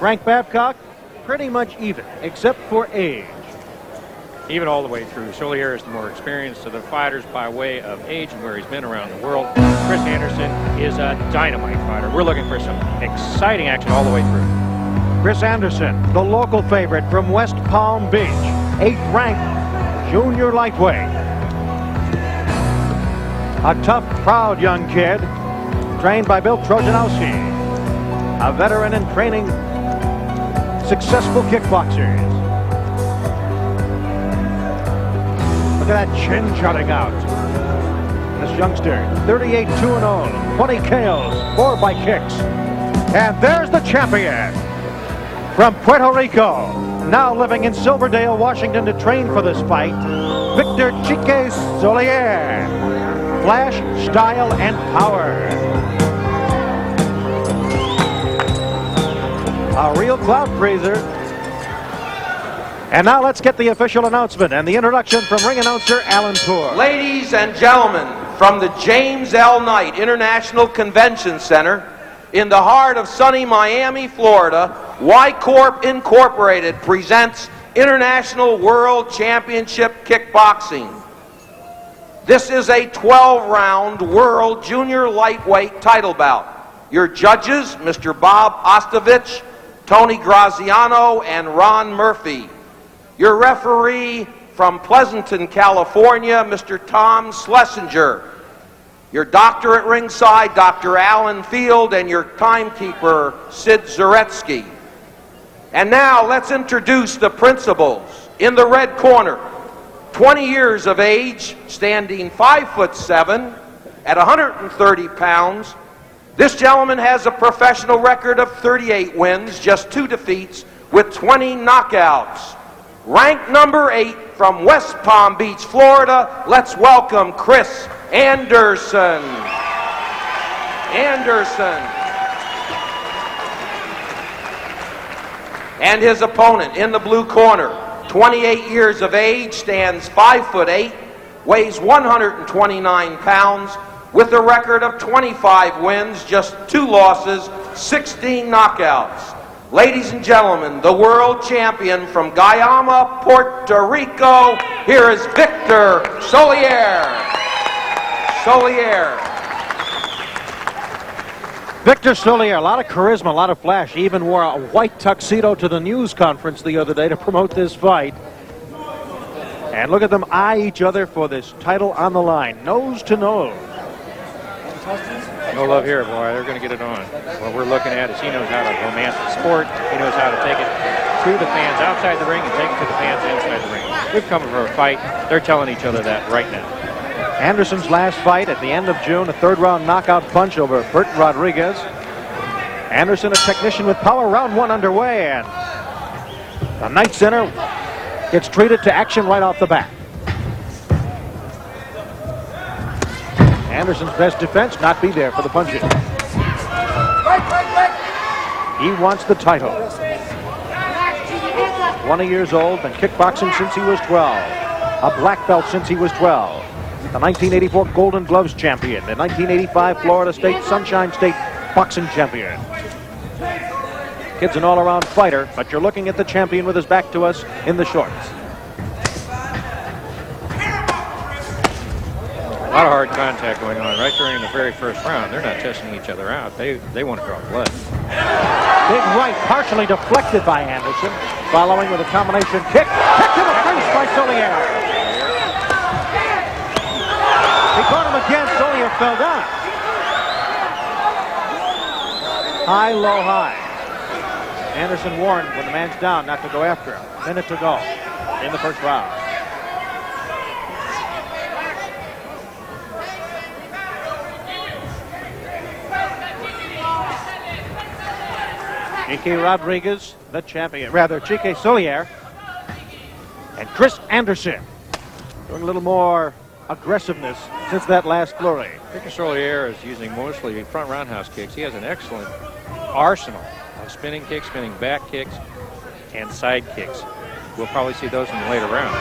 Frank Babcock, pretty much even, except for age. Even all the way through. Solier is the more experienced of the fighters by way of age and where he's been around the world. Chris Anderson is a dynamite fighter. We're looking for some exciting action all the way through. Chris Anderson, the local favorite from West Palm Beach, 8th ranked junior lightweight. A tough, proud young kid, trained by Bill Trojanowski, a veteran in training successful kickboxers. Look at that chin jutting out. This youngster, 38-2-0, 20 KOs, 4 by kicks. And there's the champion from Puerto Rico, now living in Silverdale, Washington to train for this fight, Victor Chique Solier. Flash, style, and power. A real crowd freezer. And now let's get the official announcement and the introduction from ring announcer Alan Poor. Ladies and gentlemen, from the James L. Knight International Convention Center in the heart of sunny Miami, Florida, Y-Corp Incorporated presents International World Championship Kickboxing. This is a 12-round World Junior Lightweight title bout. Your judges, Mr. Bob Ostovich, Tony Graziano, and Ron Murphy. Your referee from Pleasanton, California, Mr. Tom Schlesinger. Your doctor at ringside, Dr. Alan Field, and your timekeeper, Sid Zaretsky. And now let's introduce the principals. In the red corner, 20 years of age, standing 5'7" at 130 pounds. This gentleman has a professional record of 38 wins, just 2 defeats, with 20 knockouts. Ranked number 8 from West Palm Beach, Florida, let's welcome Chris Anderson. And his opponent in the blue corner, 28 years of age, stands 5'8", weighs 129 pounds, with a record of 25 wins, just 2 losses, 16 knockouts. Ladies and gentlemen, the world champion from Guayama, Puerto Rico, here is Victor Solier. Victor Solier, a lot of charisma, a lot of flash. He even wore a white tuxedo to the news conference the other day to promote this fight. And look at them eye each other for this title on the line, nose to nose. No love here, boy. They're going to get it on. What we're looking at is he knows how to romance the sport. He knows how to take it to the fans outside the ring and take it to the fans inside the ring. We've come for a fight. They're telling each other that right now. Anderson's last fight at the end of June, a 3rd-round knockout punch over Bert Rodriguez. Anderson, a technician with power, round 1 underway, and the Knight Center gets treated to action right off the bat. Anderson's best defense, not be there for the punches. He wants the title. 20 years old, been kickboxing since he was 12. A black belt since he was 12. The 1984 Golden Gloves champion. The 1985 Florida State Sunshine State boxing champion. Kid's an all-around fighter, but you're looking at the champion with his back to us in the shorts. A lot of hard contact going on right during the very first round. They're not testing each other out. They want to draw blood. Big right, partially deflected by Anderson, following with a combination kick. Kick to the face by Solier. He caught him again. Solier fell down. High, low, high. Anderson warned when the man's down not to go after him. Minute to go in the first round. Chique Rodriguez, the champion, Chique Solier, and Chris Anderson doing a little more aggressiveness since that last flurry. Victor Solier is using mostly front roundhouse kicks. He has an excellent arsenal of spinning kicks, spinning back kicks, and side kicks. We'll probably see those in the later rounds.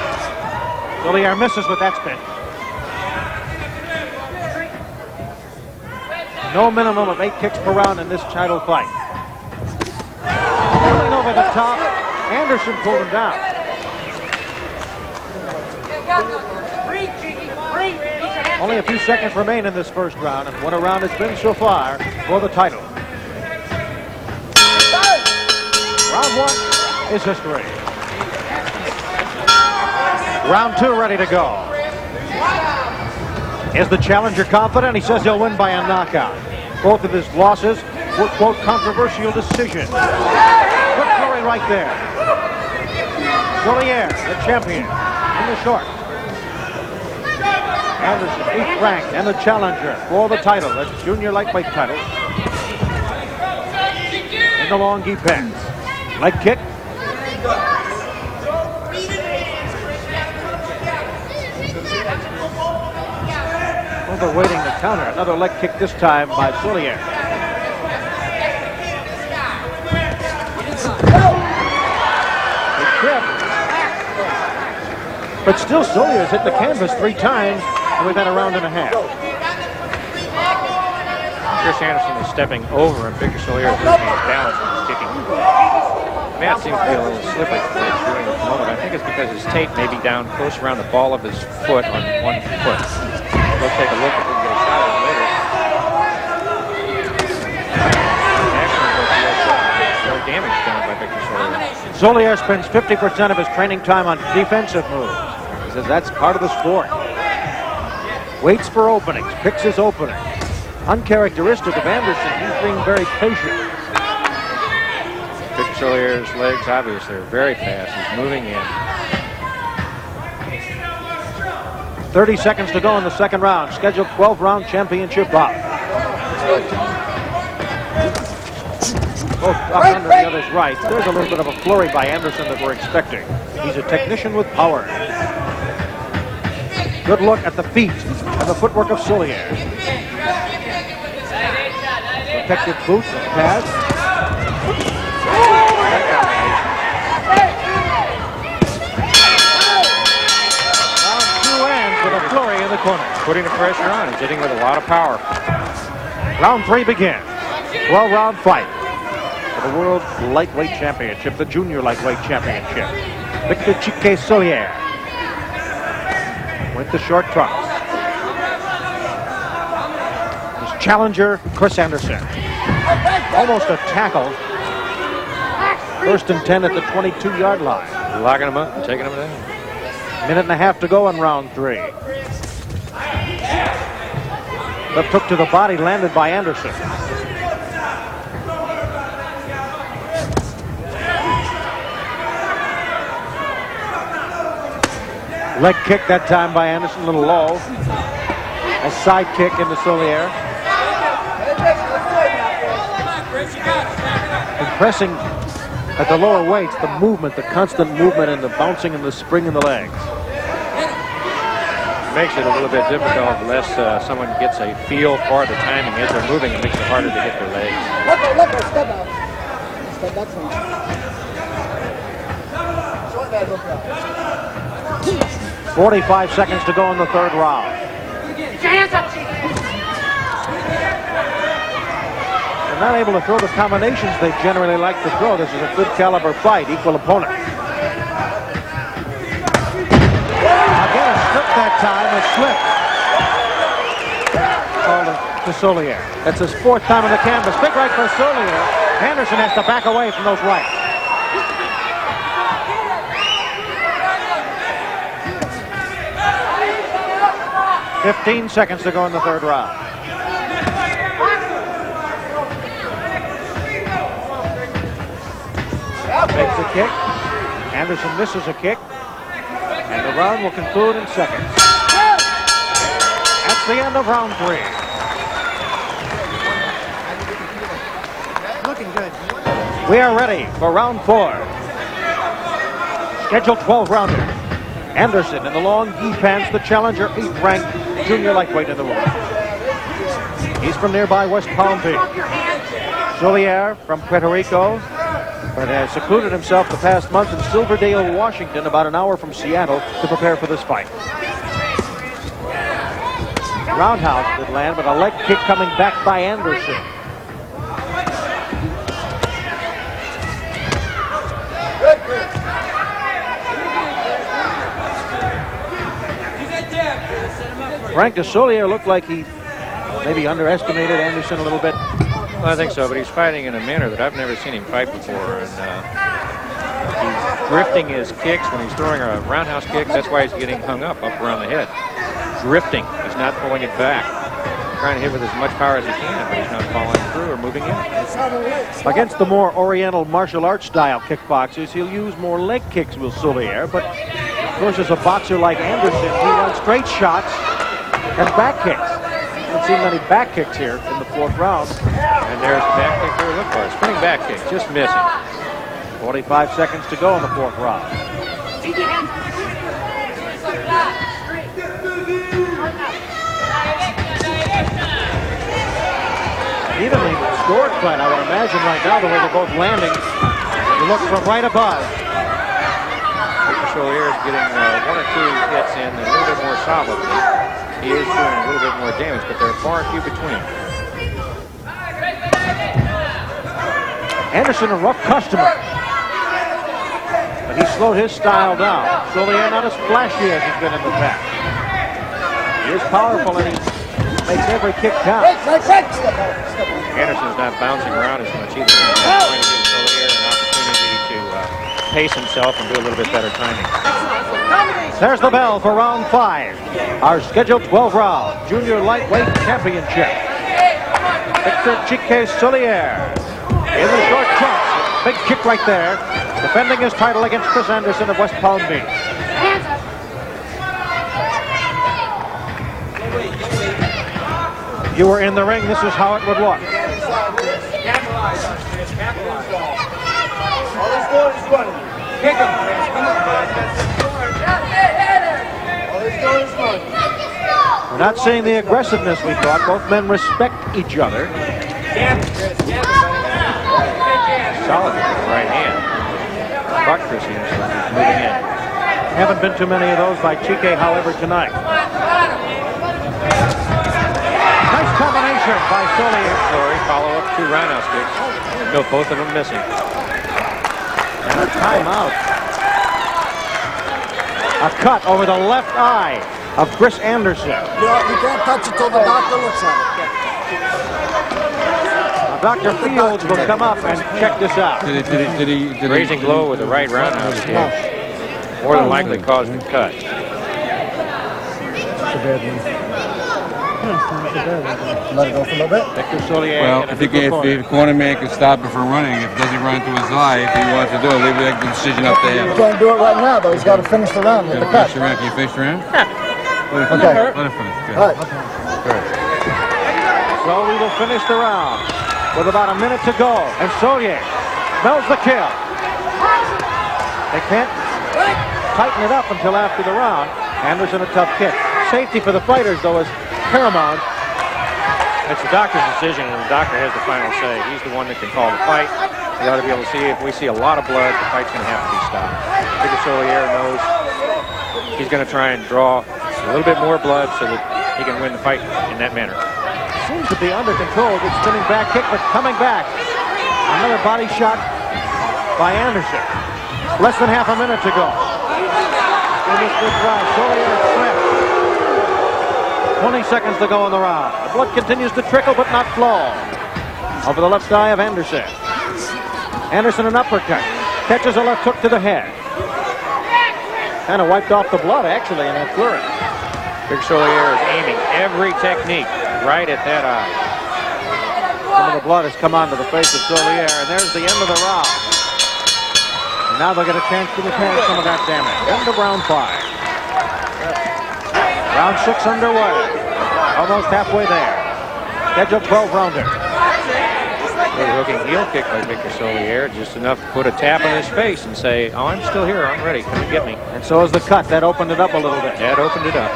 Solier misses with that spin. No minimum of 8 kicks per round in this title fight. at the top. Anderson pulled him down. Only a few seconds remain in this first round, and what a round it's been so far for the title. Round one is history. Round two ready to go. Is the challenger confident? He says he'll win by a knockout. Both of his losses were, quote, controversial decisions. Good flurry right there. Solier, the champion, in the short. Anderson, 8th ranked, and the challenger for the title. That's junior lightweight title. In the long gi pants. Leg kick. Well, they're waiting to counter. Another leg kick this time by Solier. A trip. But still, Solier's hit the canvas 3 times, and we've had a round and a half. Chris Anderson is stepping over, and Victor Solier is losing his balance and is kicking. Matt seems to be a little slippery during the moment. I think it's because his tape may be down close around the ball of his foot on one foot. We'll take a look if we can get a shot at it later. Excellent, no damage done by Victor Solier. Solier spends 50% of his training time on defensive moves. He says that's part of the sport. Waits for openings, picks his opening. Uncharacteristic of Anderson, he's being very patient. Victor Solier's legs, obviously, are very fast. He's moving in. 30 seconds to go in the second round. Scheduled 12-round championship bout. Both up under the other's right. There's a little bit of a flurry by Anderson that we're expecting. He's a technician with power. Good look at the feet and the footwork of Solier. Protective boots and pads. Round 2 ends with a flurry in the corner. Putting the pressure on. He's hitting with a lot of power. Round 3 begins. 12-round fight for the World Lightweight Championship, the Junior Lightweight Championship. Victor Chique Solier with the short trunks. His challenger, Chris Anderson. Almost a tackle. 1st and 10 at the 22-yard line. Locking him up and taking him down. Minute and a half to go in round 3. The hook to the body landed by Anderson. Leg kick that time by Anderson, a little low. A side kick into Solier. Impressing at the lower weights, the movement, the constant movement and the bouncing and the spring in the legs. Makes it a little bit difficult unless someone gets a feel for the timing as they're moving. It makes it harder to hit their legs. Look, step out. Step back from 45 seconds to go in the third round. They're not able to throw the combinations they generally like to throw. This is a good caliber fight, equal opponent. Again, a slip that time, a slip. Called to Solier. That's his 4th time on the canvas. Big right for Solier. Anderson has to back away from those rights. 15 seconds to go in the third round. Makes a kick. Anderson misses a kick. And the round will conclude in seconds. That's the end of round 3. Looking good. We are ready for round 4. Scheduled 12-rounder. Anderson in the long gi pants, the challenger, 8th ranked junior lightweight in the world. He's from nearby West Palm Beach. Solier from Puerto Rico, but has secluded himself the past month in Silverdale, Washington, about an hour from Seattle, to prepare for this fight. Roundhouse did land, but a leg kick coming back by Anderson. Frank Solier looked like he maybe underestimated Anderson a little bit. Well, I think so, but he's fighting in a manner that I've never seen him fight before. And he's drifting his kicks when he's throwing a roundhouse kick. That's why he's getting hung up around the head. Drifting. He's not pulling it back. Trying to hit with as much power as he can, but he's not following through or moving in. Against the more oriental martial arts style kickboxers, he'll use more leg kicks with Solier, but versus a boxer like Anderson, he wants straight shots and back kicks. Haven't seen many back kicks here in the 4th round. And there's the back kick we look for. Spinning back kick, just missing. 45 seconds to go in the 4th round. Evenly scored fight, I would imagine right now, the way they're both landing. You look from right above. Solier is getting 1 or 2 hits in a little bit more solidly. He is doing a little bit more damage, but there are far and few between. Anderson, a rough customer. But he slowed his style down. Solier not as flashy as he's been in the past. He is powerful and he makes every kick count. Anderson's not bouncing around as much either. He's trying to give Solier an opportunity to pace himself and do a little bit better timing. There's the bell for round 5. Our scheduled 12-round junior lightweight championship. Victor Chique Solier in the short trunks. Big kick right there. Defending his title against Chris Anderson of West Palm Beach. If you were in the ring, this is how it would look. Kick him. Come on, We're not seeing the aggressiveness we thought. Both men respect each other. Solid with the right hand. Buck Chris Anderson moving in. Haven't been too many of those by Chique, however, tonight. Nice combination by Solier. Sorry, follow up 2 roundhouse kicks. No, both of them missing. And a timeout. A cut over the left eye of Chris Anderson. You can't touch it till the doctor looks at it. Now, Dr. Fields will come up and check this out. Did he Raising blow with the right roundhouse kick. More than likely caused the cut. Let it go for a little bit. Victor Solier. Well, if the corner man can stop it from running, if it doesn't run into his eye, if he wants to do it, leave the decision up to him. He can't do it right now, though. He's got to finish the round with the cut. Can you finish the round? Okay. Let him finish. Okay. All right. So we will finish the round with about a minute to go. And Solier smells the kill. They can't tighten it up until after the round. Anderson a tough kick. Safety for the fighters, though, is paramount. It's the doctor's decision, and the doctor has the final say. He's the one that can call the fight. We ought to be able to see if we see a lot of blood, the fight's going to have to be stopped. Victor Solier knows he's going to try and draw a little bit more blood so that he can win the fight in that manner. Seems to be under control. Good spinning back kick, but coming back. Another body shot by Anderson. Less than half a minute to go. In this fifth round, Solier slipped. 20 seconds to go in the round. The blood continues to trickle, but not flow. Over the left eye of Anderson. Anderson an uppercut. Catches a left hook to the head. Kind of wiped off the blood, actually, in that flurry. Victor Solier is aiming every technique right at that eye. Some of the blood has come onto the face of Solier, and there's the end of the round. And now they'll get a chance to repair some of that damage. End of round 5. Round 6 underway. Almost halfway there. Scheduled 12-rounder. Good hooking heel kick by Victor Solier, just enough to put a tap on his face and say, oh, I'm still here, I'm ready, come and get me. And so is the cut. That opened it up a little bit. That opened it up.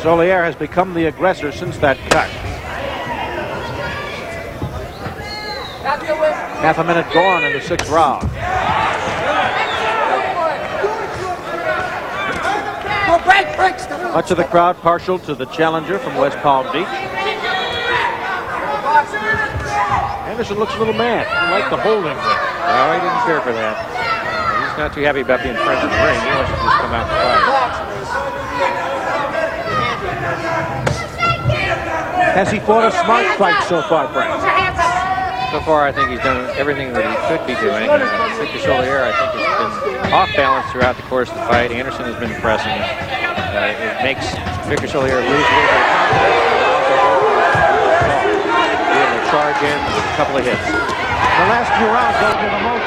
Solier has become the aggressor since that cut. Half a minute gone in the 6th round. Much of the crowd partial to the challenger from West Palm Beach. Anderson looks a little mad. He liked the holding there. No, he didn't care for that. He's not too happy about being present in the ring. He wants to just come out and fight. Has he fought a smart fight so far, Brent? So far, I think he's done everything that he could be doing. Victor Solier, I think, has been off balance throughout the course of the fight. Anderson has been pressing him. It makes Victor Solier lose a little bit of confidence. Be able to charge in with a couple of hits. The last few rounds go to the most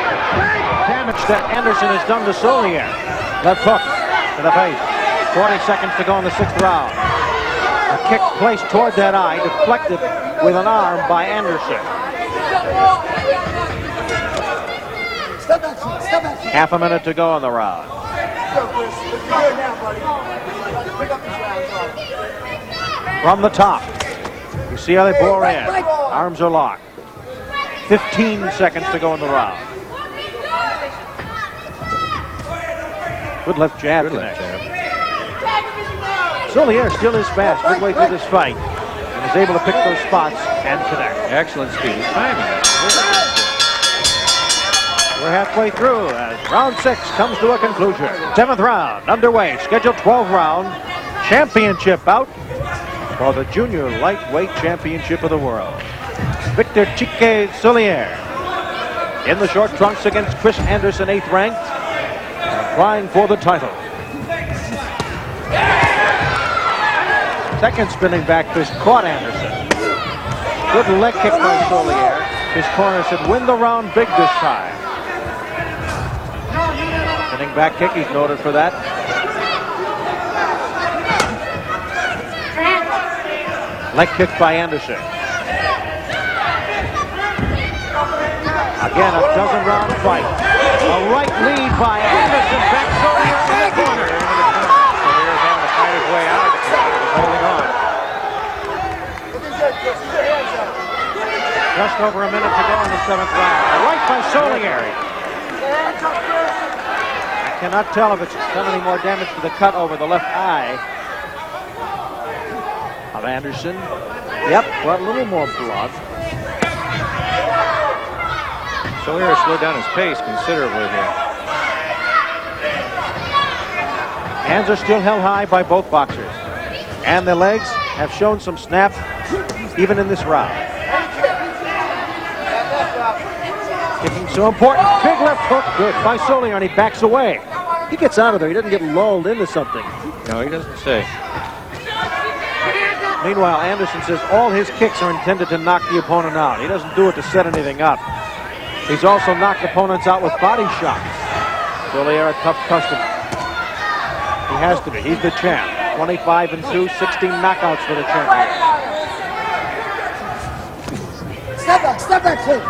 damage that Anderson has done to Solier. Left hook to the face. 40 seconds to go in the 6th round. A kick placed toward that eye, deflected with an arm by Anderson. Half a minute to go in the round. From the top, you see how they bore in. Arms are locked. 15 seconds to go in the round. Good left jab connect. Solier still is fast midway through this fight and is able to pick those spots and connect. Excellent speed. Timing. We're halfway through as round 6 comes to a conclusion. 7th round underway. Scheduled 12-round championship bout for the Junior Lightweight Championship of the World. Victor Chique Solier in the short trunks against Chris Anderson, 8th ranked, vying for the title. Second spinning back fist caught Anderson. Good leg kick by Solier. His corner said, win the round big this time. Spinning back kick, he's noted for that. Leg kick by Anderson. Again, a dozen-round fight. A right lead by Anderson. Back Solier in the corner. Solier's having to fight his way out of the corner. He's holding on. Just over a minute to go in the 7th round. A right by Solier. I cannot tell if it's done any more damage to the cut over the left eye of Anderson. Yep, got a little more blood. Solier slowed down his pace considerably here. Hands are still held high by both boxers. And the legs have shown some snap even in this round. Kicking so important. Big left hook. Good by Solier, and he backs away. He gets out of there. He doesn't get lulled into something. No, he doesn't say. Meanwhile, Anderson says all his kicks are intended to knock the opponent out. He doesn't do it to set anything up. He's also knocked opponents out with body shots. Solier a tough customer. He has to be. He's the champ. 25-2, 16 knockouts for the champion. Step back, kid.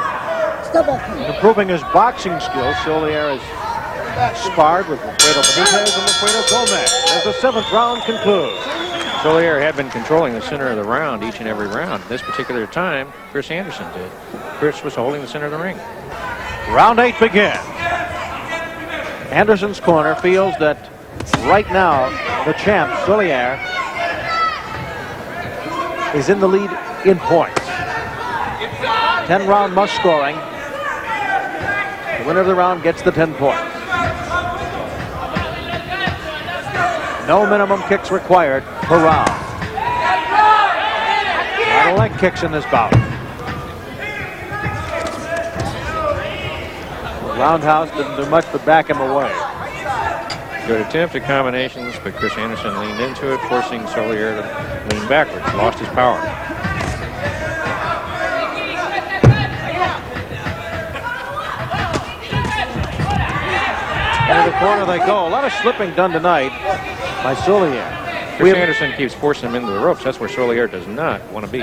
Step back, kid. Improving his boxing skills, Solier has sparred with Alfredo Benitez and Alfredo Gomez as the 7th round concludes. Solier had been controlling the center of the round each and every round. This particular time, Chris Anderson did. Chris was holding the center of the ring. Round 8 begins. Anderson's corner feels that right now the champ, Solier, is in the lead in points. 10-round must scoring. The winner of the round gets the 10 points. No minimum kicks required per round. A lot of leg kicks in this bout. The roundhouse didn't do much but back him away. Good attempt at combinations, but Chris Anderson leaned into it, forcing Solier to lean backwards. Lost his power. Into the corner they go. A lot of slipping done tonight by Solier. Chris Anderson keeps forcing him into the ropes. That's where Solier does not want to be.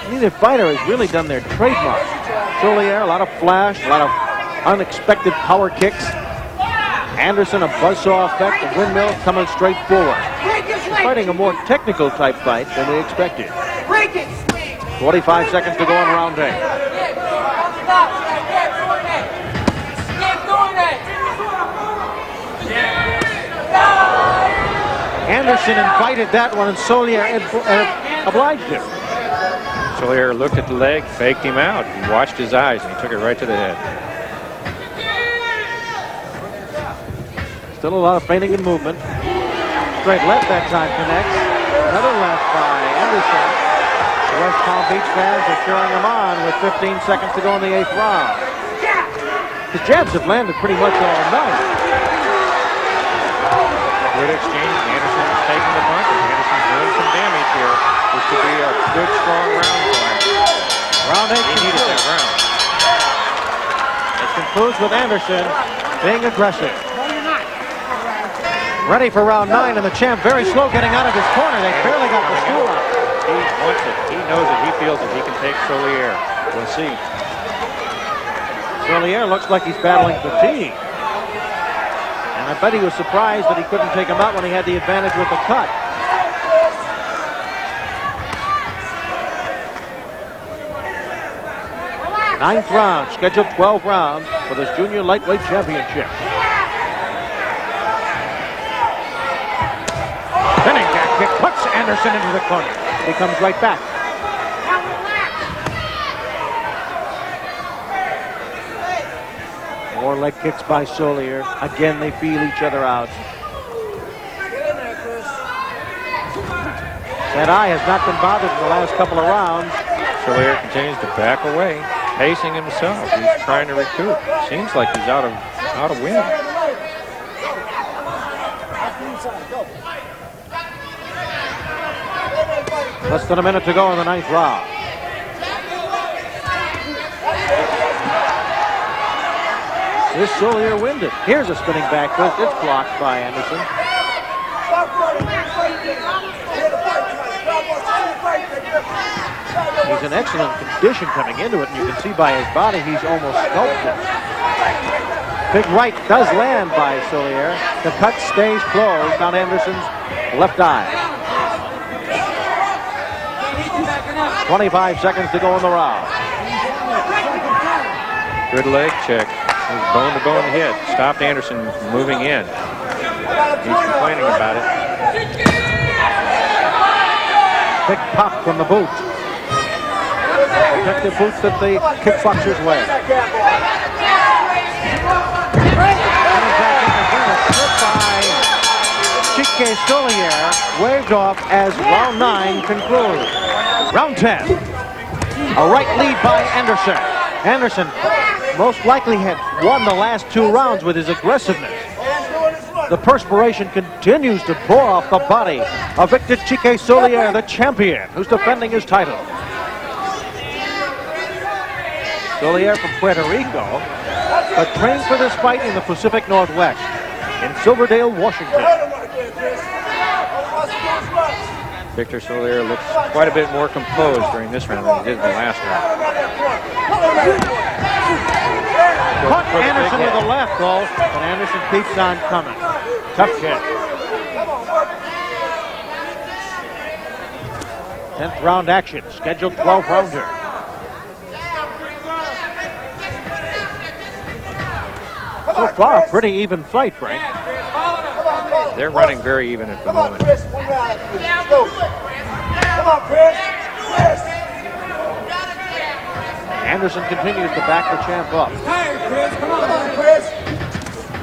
Neither fighter has really done their trademark. Solier, a lot of flash, a lot of unexpected power kicks. Anderson, a buzzsaw effect, a windmill coming straight forward. He's fighting a more technical type fight than we expected. 45 seconds to go in round 8. Anderson invited that one, and Solier obliged him. Solier looked at the leg, faked him out, and watched his eyes, and he took it right to the head. Still a lot of feinting and movement. Straight left that time connects. Another left by Anderson. The West Palm Beach fans are cheering him on with 15 seconds to go in the 8th round. His jabs have landed pretty much all night. Good exchange. Anderson's taking the punch. Anderson's doing some damage here. This could be a good, strong round for him. Round 8 He needed that round. It concludes with Anderson being aggressive. Ready for round 9, and the champ very slow getting out of his corner. They barely got the stool out. He wants it. He knows it. He feels that he can take Solier. We'll see. Solier looks like he's battling fatigue. And I bet he was surprised that he couldn't take him out when he had the advantage with the cut. Ninth round, scheduled 12 rounds for this junior lightweight championship. Spinning back kick puts Anderson into the corner. He comes right back. More leg kicks by Solier. Again, they feel each other out. That eye has not been bothered in the last couple of rounds. Solier continues to back away, pacing himself. He's trying to recoup. Seems like he's out of wind. Less than a minute to go in the 9th round. Is Solier winded? Here's a spinning back fist. It's blocked by Anderson. He's in excellent condition coming into it, and you can see by his body he's almost sculpted. Big right does land by Solier. The cut stays closed on Anderson's left eye. 25 seconds to go in the round. Good leg check. His bone-to-bone hit. Stopped Anderson from moving in. He's complaining about it. Big pop from the boot. Protective boots that the kickboxers wear. Chike Solier waved off as round 9 concludes. Round 10. A right lead by Anderson. Anderson most likely had won the last 2 rounds with his aggressiveness. The perspiration continues to pour off the body of Victor Chike Solier, the champion, who's defending his title. Solier from Puerto Rico, but trained for this fight in the Pacific Northwest, in Silverdale, Washington. Victor Solier looks quite a bit more composed during this round than he did in the last round. Caught Anderson with the left, though, but Anderson keeps on coming. Tough kick. 10th round action, scheduled 12-rounder. So far, a pretty even fight, Frank. They're running very even at the moment. Come on, Chris. Anderson continues to back the champ up. Come on, Chris.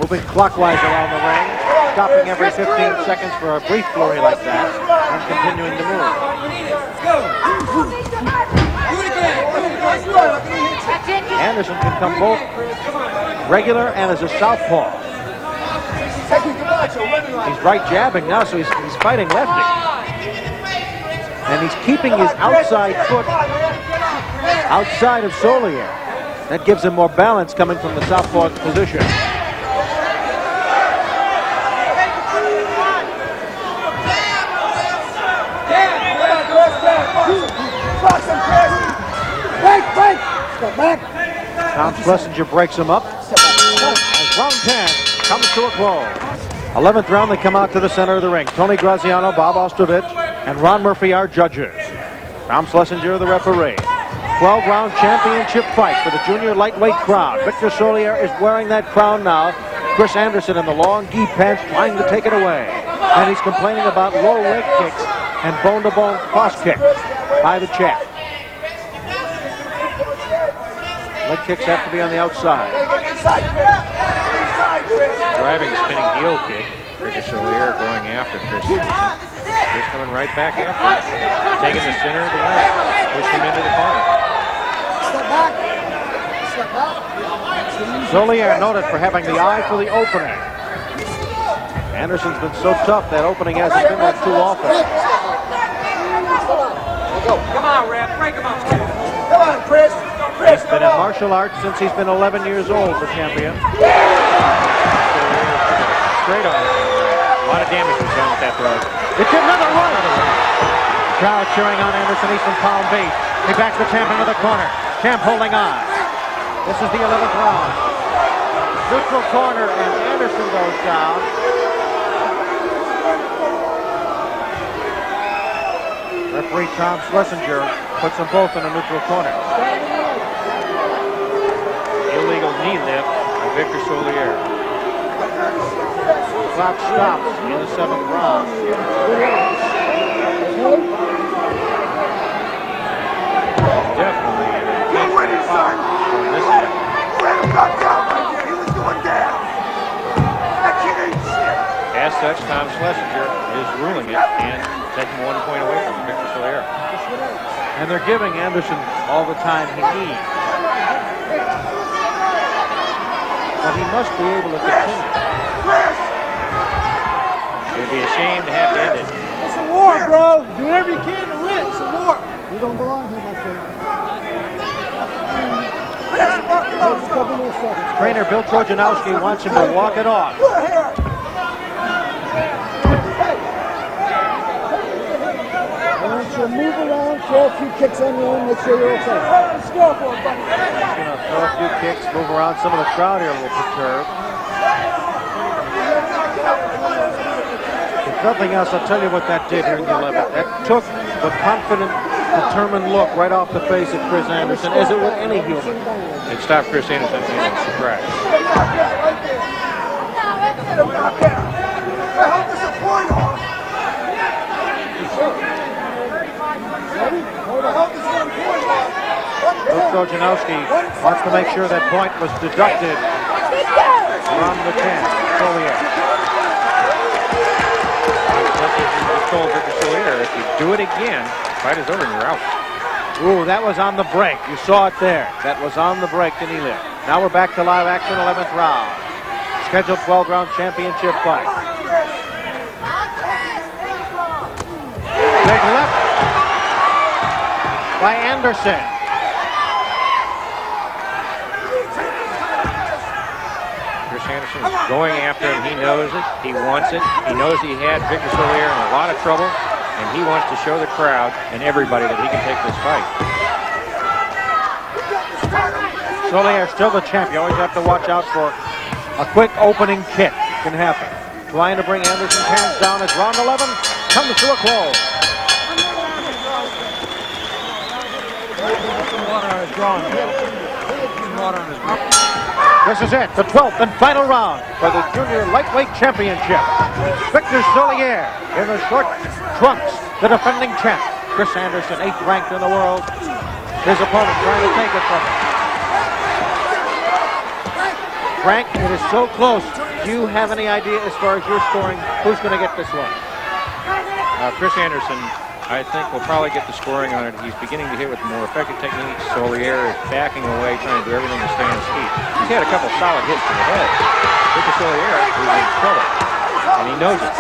Moving clockwise around the ring, stopping every 15 seconds for a brief flurry like that, and continuing to move. Anderson can come both regular and as a southpaw. He's right jabbing now, so he's fighting lefty. And he's keeping his outside foot outside of Solier. That gives him more balance coming from the southpaw position. Tom Schlesinger breaks him up. As round 10 comes to a close. 11th round, they come out to the center of the ring. Tony Graziano, Bob Ostrovich, and Ron Murphy are judges. Tom Schlesinger, the referee. 12-round championship fight for the junior lightweight crown. Victor Solier is wearing that crown now. Chris Anderson in the long gi pants trying to take it away. And he's complaining about low leg kicks and bone-to-bone cross kicks by the champ. Leg kicks have to be on the outside. Driving spinning heel kick. Richard Solier going after Chris Anderson. Chris coming right back after him. Taking the center of the ring. Push him into the corner. Step back. Step back. Solier noted for having the eye for the opening. Anderson's been so tough that opening hasn't been there too often. Come on, Ref. Break him up. Come on, Chris. He's been in martial arts since he's been 11 years old, the champion. Straight on. A lot of damage was done with that throw. It's another one. Crowd cheering on Anderson. He's from Palm Beach. He backs the champ into the corner. Champ holding on. This is the 11th round. Neutral corner, and Anderson goes down. Referee Tom Schlesinger puts them both in a neutral corner. Illegal knee lift by Victor Solier. Clock stops in the 7th round. Definitely foul on this end. As such, Tom Schlesinger is ruling it and taking 1 point away from Victor Solier. And they're giving Anderson all the time he needs. But he must be able to continue. It'd be a shame to have to end it. It's a war, bro. Do whatever you can to win. It's a war. You don't belong here, my friend. Trainer Bill Trojanowski wants him to walk it off. I want you to move around, throw a few kicks on your own, make sure you're okay. Let's go for it, buddy. He's going to throw a few kicks, move around. Some of the crowd here a little perturbed. If nothing else, I'll tell you what that did here in the 11th. That took the confident, determined look right off the face of Chris Anderson, as it would any human. It stopped Chris Anderson being surprised. Bill Trojanowski wants to make sure that point was deducted from the champ, Solier. Just told Victor Solier, if you do it again, fight is over and you're out. Ooh, that was on the break. You saw it there. That was on the break, the knee lift. Now we're back to live action, 11th round. Scheduled 12-round championship fight. Big left by Anderson. Chris Anderson is going after him. He knows it. He wants it. He knows he had Victor Solier in a lot of trouble, and he wants to show the crowd and everybody that he can take this fight. Solier still the champ. You always have to watch out for a quick opening kick. Can happen. Trying to bring Anderson's hands down as round 11 comes to a close. This is it, the 12th and final round for the Junior Lightweight Championship. Victor Solier in the short trunks, the defending champ. Chris Anderson, 8th ranked in the world. His opponent trying to take it from him. Frank, it is so close. Do you have any idea as far as your scoring, who's going to get this one? Chris Anderson, I think, will probably get the scoring on it. He's beginning to hit with more effective techniques. Solier is backing away, trying to do everything to stay on his feet. He's had a couple solid hits to the head. Victor Solier is in trouble, and he knows it.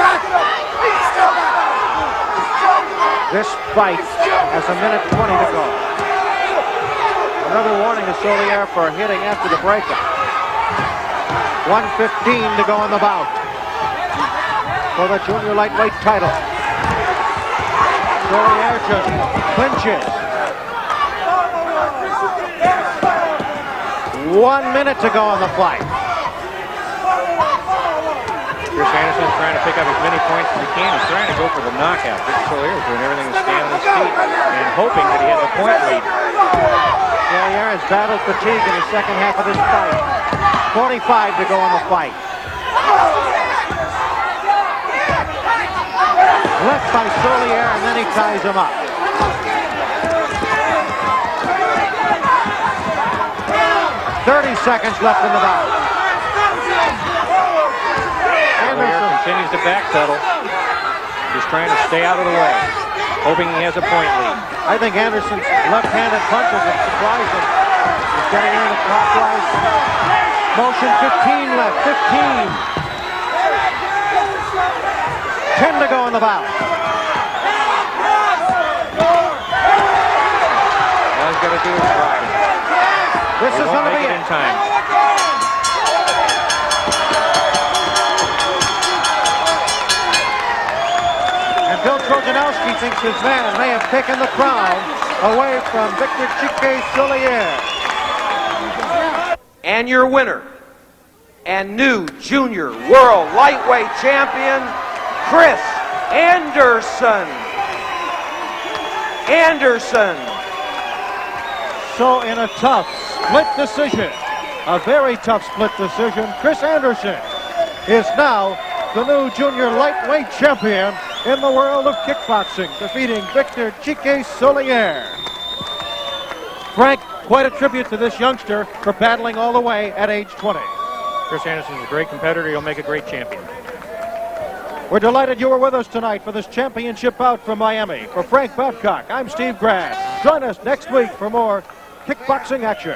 This fight has a minute 20 to go. Another warning to Solier for hitting after the breakup. 1:15 to go in the bout for the junior lightweight title. Solier just clinches. 1 minute to go in the fight. Chris Anderson is trying to pick up as many points as he can. He's trying to go for the knockout. Victor Solier is doing everything to stand on his feet and hoping that he has a point lead. Solier has battled fatigue in the second half of this fight. 45 to go in the fight. Left by Solier, and then he ties him up. seconds left in the bout. Solier continues to backpedal. He's trying to stay out of the way, hoping he has a point lead. I think Anderson's left-handed punches are surprising. He's getting in the clockwise. Motion, 15 left, 15. 10 to go in the bout. All he's got to do is try. This is going to be it in time. And Bill Trojanowski thinks his man may have taken the crown away from Victor Chique Solier. And your winner and new junior world lightweight champion, Chris Anderson. So in a tough split decision, a very tough split decision, Chris Anderson is now the new junior lightweight champion in the world of kickboxing, defeating Victor Chique Solier. Frank, quite a tribute to this youngster for battling all the way at age 20. Chris Anderson is a great competitor. He'll make a great champion. We're delighted you were with us tonight for this championship bout from Miami. For Frank Babcock, I'm Steve Grass. Join us next week for more kickboxing action.